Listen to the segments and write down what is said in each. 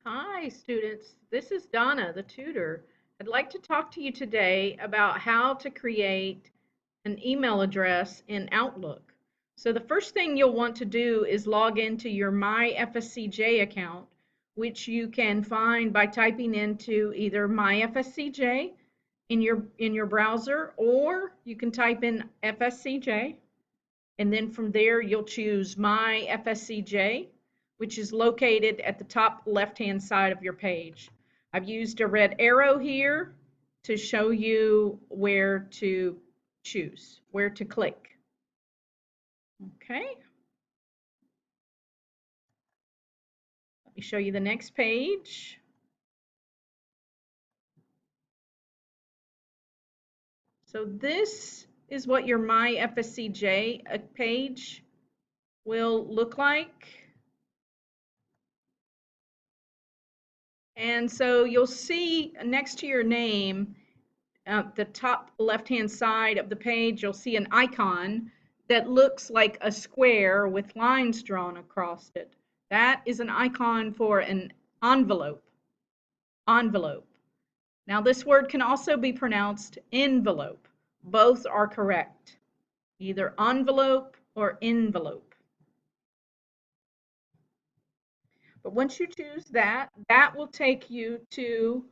Hi, students. This is Donna, the tutor. I'd like to talk to you today about how to create an email address in Outlook. So the first thing you'll want to do is log into your MyFSCJ account, which you can find by typing into either MyFSCJ in your browser, or you can type in FSCJ, and then from there you'll choose My FSCJ, which is located at the top left-hand side of your page. I've used a red arrow here to show you where to choose, where to click. Okay, let me show you the next page. So this is what your My FSCJ page will look like. And so you'll see next to your name, the top left-hand side of the page, you'll see an icon that looks like a square with lines drawn across it. That is an icon for an envelope. Envelope. Now, this word can also be pronounced envelope. Both are correct. Either envelope or envelope. But once you choose that, that will take you to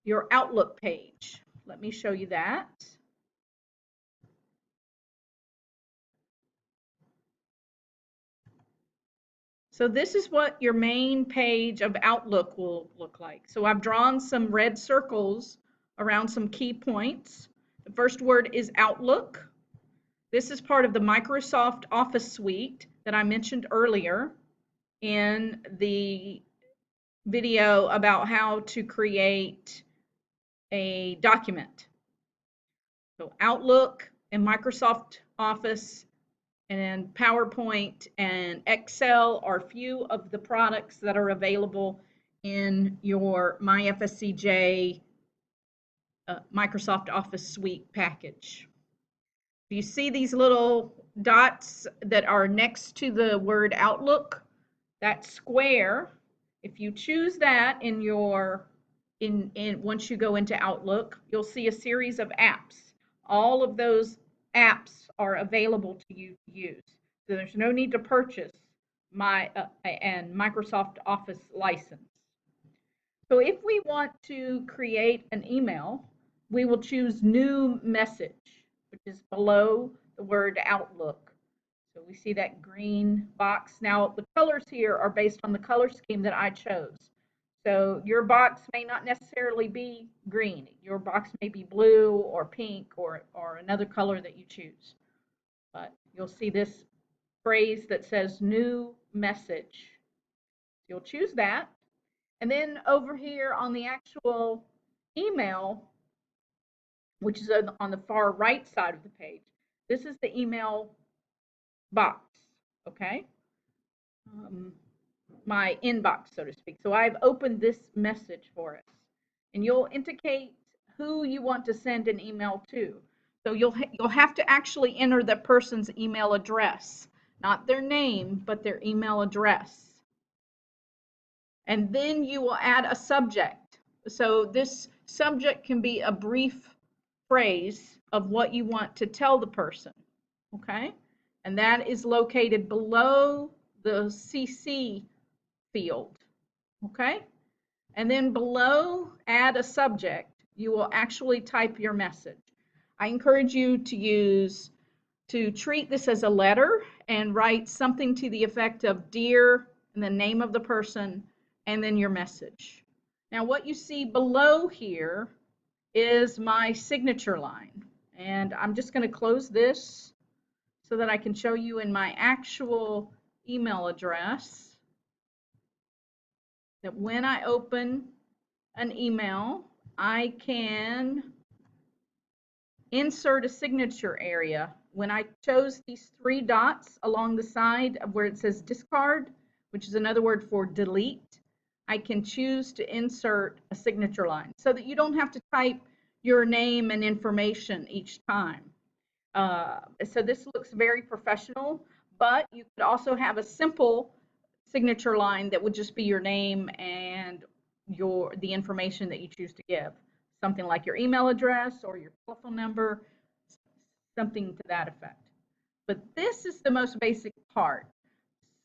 your Outlook page. Let me show you that. So this is what your main page of Outlook will look like. So I've drawn some red circles around some key points. The first word is Outlook. This is part of the Microsoft Office suite that I mentioned earlier in the video about how to create a document. So Outlook and Microsoft Office and PowerPoint and Excel are few of the products that are available in your MyFSCJ Microsoft Office Suite package. You see these little dots that are next to the word Outlook? That square, if you choose that in your once you go into Outlook, you'll see a series of apps. All of those apps are available to you to use. So there's no need to purchase and Microsoft Office license. So if we want to create an email, we will choose New Message, which is below the word Outlook. So we see that green box. Now the colors here are based on the color scheme that I chose. So your box may not necessarily be green. Your box may be blue or pink or another color that you choose. But you'll see this phrase that says New Message. You'll choose that. And then over here on the actual email, which is on the far right side of the page, this is the email box, okay? My inbox, so to speak. So I've opened this message for us. And you'll indicate who you want to send an email to. So you'll have to actually enter the person's email address, not their name, but their email address. And then you will add a subject. So this subject can be a brief phrase of what you want to tell the person, okay? And that is located below the CC field, okay? And then below add a subject, you will actually type your message. I encourage you to treat this as a letter and write something to the effect of dear and the name of the person and then your message. Now what you see below here is my signature line. And I'm just going to close this so that I can show you in my actual email address that when I open an email, I can insert a signature area. When I chose these three dots along the side of where it says discard, which is another word for delete, I can choose to insert a signature line so that you don't have to type your name and information each time. So this looks very professional, but you could also have a simple signature line that would just be your name and the information that you choose to give. Something like your email address or your telephone number, something to that effect. But this is the most basic part.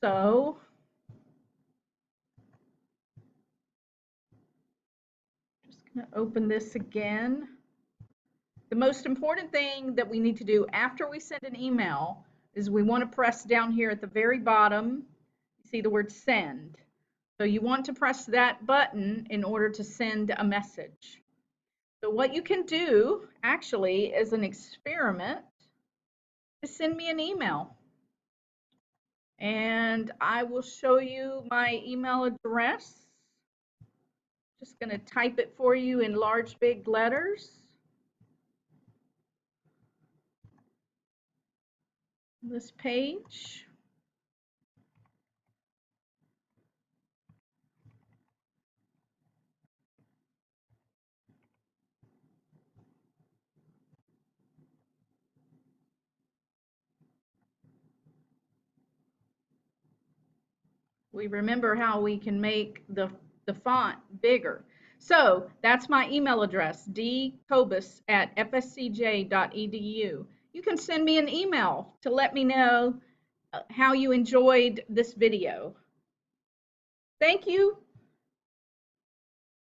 So just going to open this again. The most important thing that we need to do after we send an email is we want to press down here at the very bottom. You see the word send. So you want to press that button in order to send a message. So what you can do actually as an experiment is send me an email. And I will show you my email address. Just going to type it for you in large big letters. This page. We remember how we can make the font bigger. So that's my email address, dkobus@fscj.edu. You can send me an email to let me know how you enjoyed this video. Thank you.